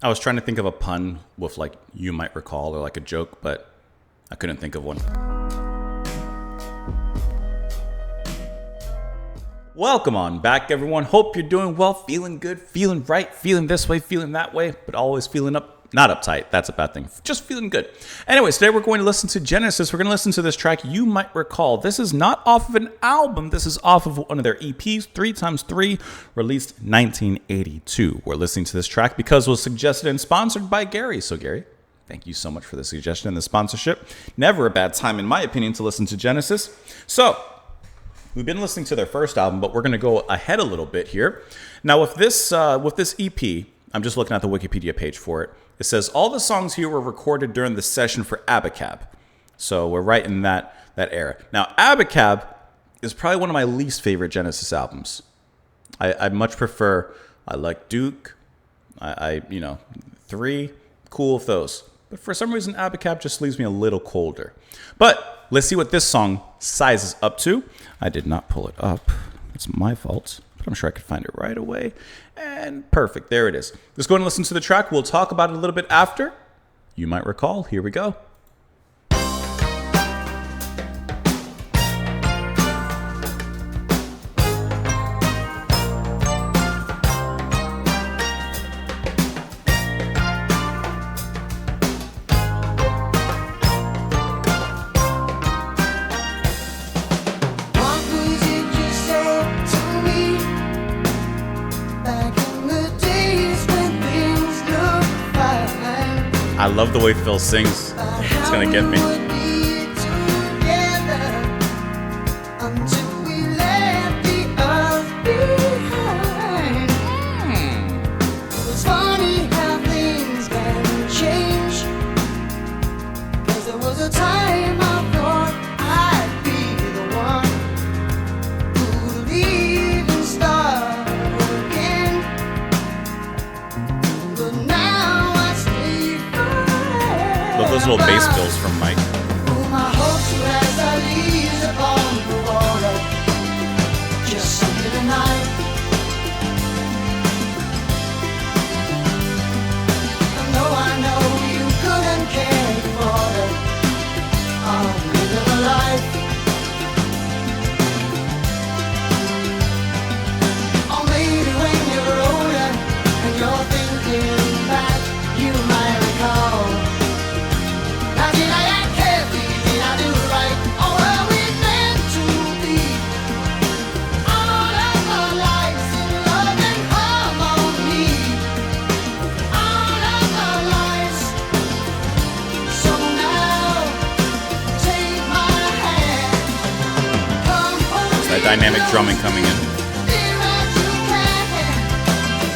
I was trying to think of a pun with like you might recall or like a joke, but I couldn't think of one. Welcome on back, everyone. Hope you're doing well, feeling good, feeling right, feeling this way, feeling that way, but always feeling not uptight. That's a bad thing. Just feeling good. Anyways, today we're going to listen to Genesis. We're going to listen to this track, You Might Recall. This is not off of an album. This is off of one of their EPs, 3x3, released 1982. We're listening to this track because it was suggested and sponsored by Gary. So, Gary, thank you so much for the suggestion and the sponsorship. Never a bad time, in my opinion, to listen to Genesis. So, we've been listening to their first album, but we're going to go ahead a little bit here. Now, with this EP, I'm just looking at the Wikipedia page for it. It says all the songs here were recorded during the session for Abacab. So we're right in that era. Now, Abacab is probably one of my least favorite Genesis albums. I much prefer, I like Duke, I 3, cool with those. But for some reason, Abacab just leaves me a little colder. But let's see what this song sizes up to. I did not pull it up. It's my fault. But I'm sure I could find it right away. And perfect. There it is. Let's go and listen to the track. We'll talk about it a little bit after. You might recall. Here we go. I love the way Phil sings. It's gonna get me. It's funny how things can change. 'Cause there was a time I thought I'd be the one who'd leave and start again. But now I stay forever. Love those little bass fills from Mike. Who my hopes were as I leaves upon the water. Just something tonight. I know you couldn't care for it. I'll live a life. Or maybe when you're older and you're thinking back, you might recall. Now did I act carefully? Did I do right? Or were we meant to be? All of our lives in love and harmony. All of our lives. So now, take my hand. Come hold me That dynamic drumming coming in. near as you can.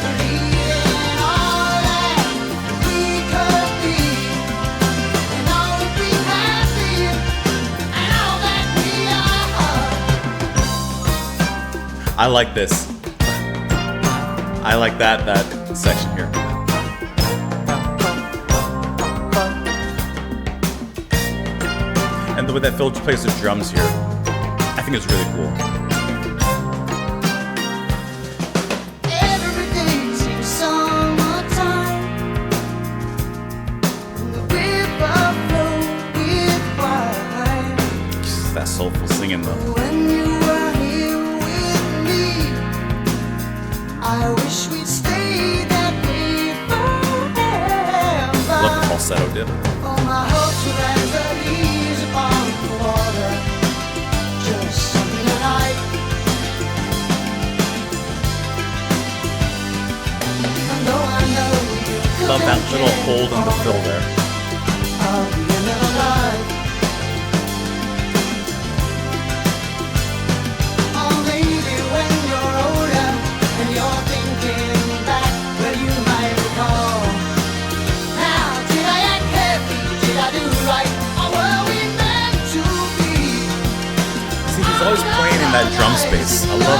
Believe in all that we could be. And all that we have been. And all that we are. I like this. I like that section here. And the way that Phil plays the drums here, I think it's really cool. Every day seems summertime. And the river flows with wine. Just that soulful singing though. When you were here with me, I wish we'd stay that way forever. Love the falsetto dip. All my hopes were as the leaves upon the water. Just something tonight. And though I know you Love that couldn't little care hold on the for fill it, there. I'll be another life. Or maybe when you're older and you're thinking back, well, you might recall. Now, did I act carefree? Did I do right? Or were we meant to be? See, he's always playing in that drum space. I love that.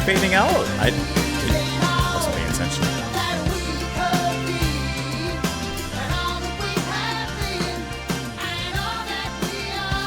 fading out. I wasn't paying attention. that we could be, and all that we have been, and all that we are.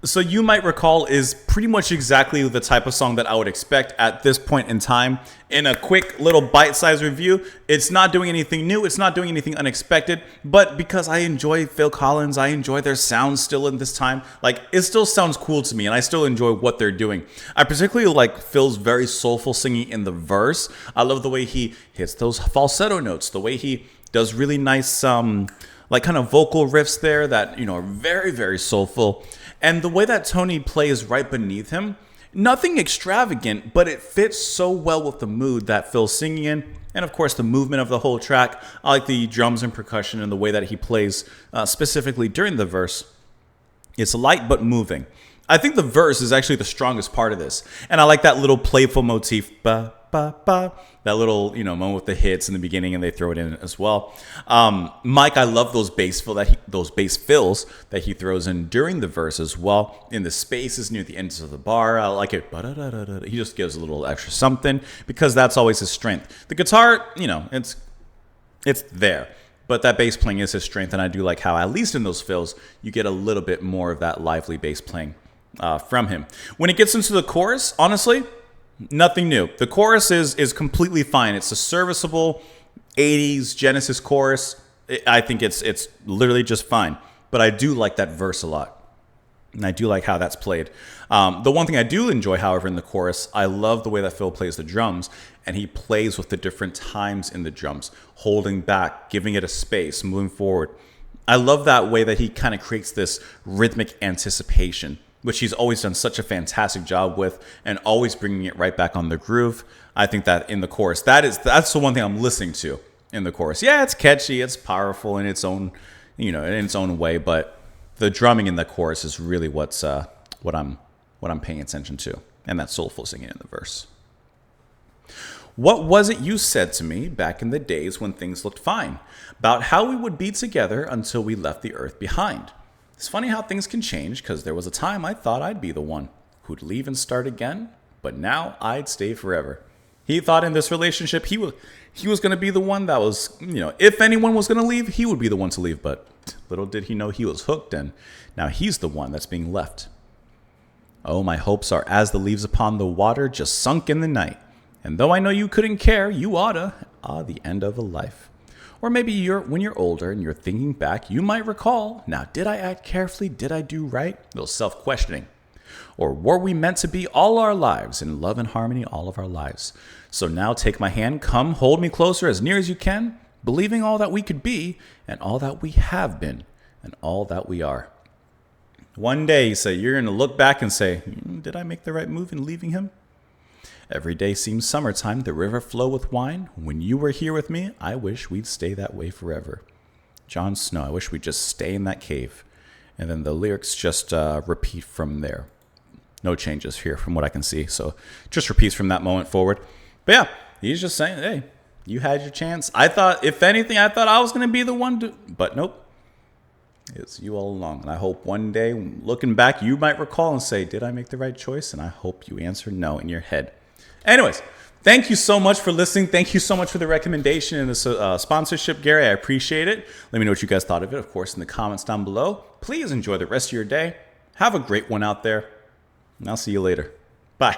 So You Might Recall is pretty much exactly the type of song that I would expect at this point in time. In a quick little bite-sized review, it's not doing anything new, it's not doing anything unexpected, but because I enjoy Phil Collins, I enjoy their sound still in this time, like it still sounds cool to me and I still enjoy what they're doing. I particularly like Phil's very soulful singing in the verse. I love the way he hits those falsetto notes, the way he does really nice like kind of vocal riffs there that, you know, are very, very soulful. And the way that Tony plays right beneath him, nothing extravagant, but it fits so well with the mood that Phil's singing in. And of course, the movement of the whole track. I like the drums and percussion and the way that he plays specifically during the verse. It's light but moving. I think the verse is actually the strongest part of this. And I like that little playful motif, ba, ba, ba, that little, you know, moment with the hits in the beginning, and they throw it in as well. Mike, I love those bass fills that he throws in during the verse as well. In the spaces near the ends of the bar, I like it. He just gives a little extra something because that's always his strength. The guitar, you know, it's there. But that bass playing is his strength, and I do like how, at least in those fills, you get a little bit more of that lively bass playing from him. When it gets into the chorus, honestly, nothing new. The chorus is completely fine. It's a serviceable 80s Genesis chorus. I think it's literally just fine. But I do like that verse a lot. And I do like how that's played. The one thing I do enjoy, however, in the chorus, I love the way that Phil plays the drums. And he plays with the different times in the drums, holding back, giving it a space, moving forward. I love that way that he kind of creates this rhythmic anticipation, which he's always done such a fantastic job with, and always bringing it right back on the groove. I think that in the chorus, that's the one thing I'm listening to in the chorus. Yeah, it's catchy, it's powerful in its own, you know, in its own way, but the drumming in the chorus is really what I'm paying attention to, and that soulful singing in the verse. What was it you said to me back in the days when things looked fine, about how we would be together until we left the earth behind? It's funny how things can change, because there was a time I thought I'd be the one who'd leave and start again, but now I'd stay forever. He thought in this relationship he was going to be the one that was, you know, if anyone was going to leave, he would be the one to leave, but little did he know he was hooked, and now he's the one that's being left. Oh, my hopes are as the leaves upon the water, just sunk in the night, and though I know you couldn't care, you oughta, the end of a life. Or maybe when you're older and you're thinking back, you might recall, now did I act carefully, did I do right? A little self-questioning. Or were we meant to be all our lives, in love and harmony all of our lives? So now take my hand, come hold me closer as near as you can, believing all that we could be, and all that we have been, and all that we are. One day, you say, you're going to look back and say, did I make the right move in leaving him? Every day seems summertime, the river flow with wine. When you were here with me, I wish we'd stay that way forever. Jon Snow, I wish we'd just stay in that cave. And then the lyrics just repeat from there. No changes here from what I can see. So just repeats from that moment forward. But yeah, he's just saying, hey, you had your chance. I thought, if anything, I thought I was going to be the one to, but nope. It's you all along. And I hope one day, looking back, you might recall and say, did I make the right choice? And I hope you answer no in your head. Anyways, thank you so much for listening. Thank you so much for the recommendation and the sponsorship, Gary. I appreciate it. Let me know what you guys thought of it, of course, in the comments down below. Please enjoy the rest of your day. Have a great one out there, and I'll see you later. Bye.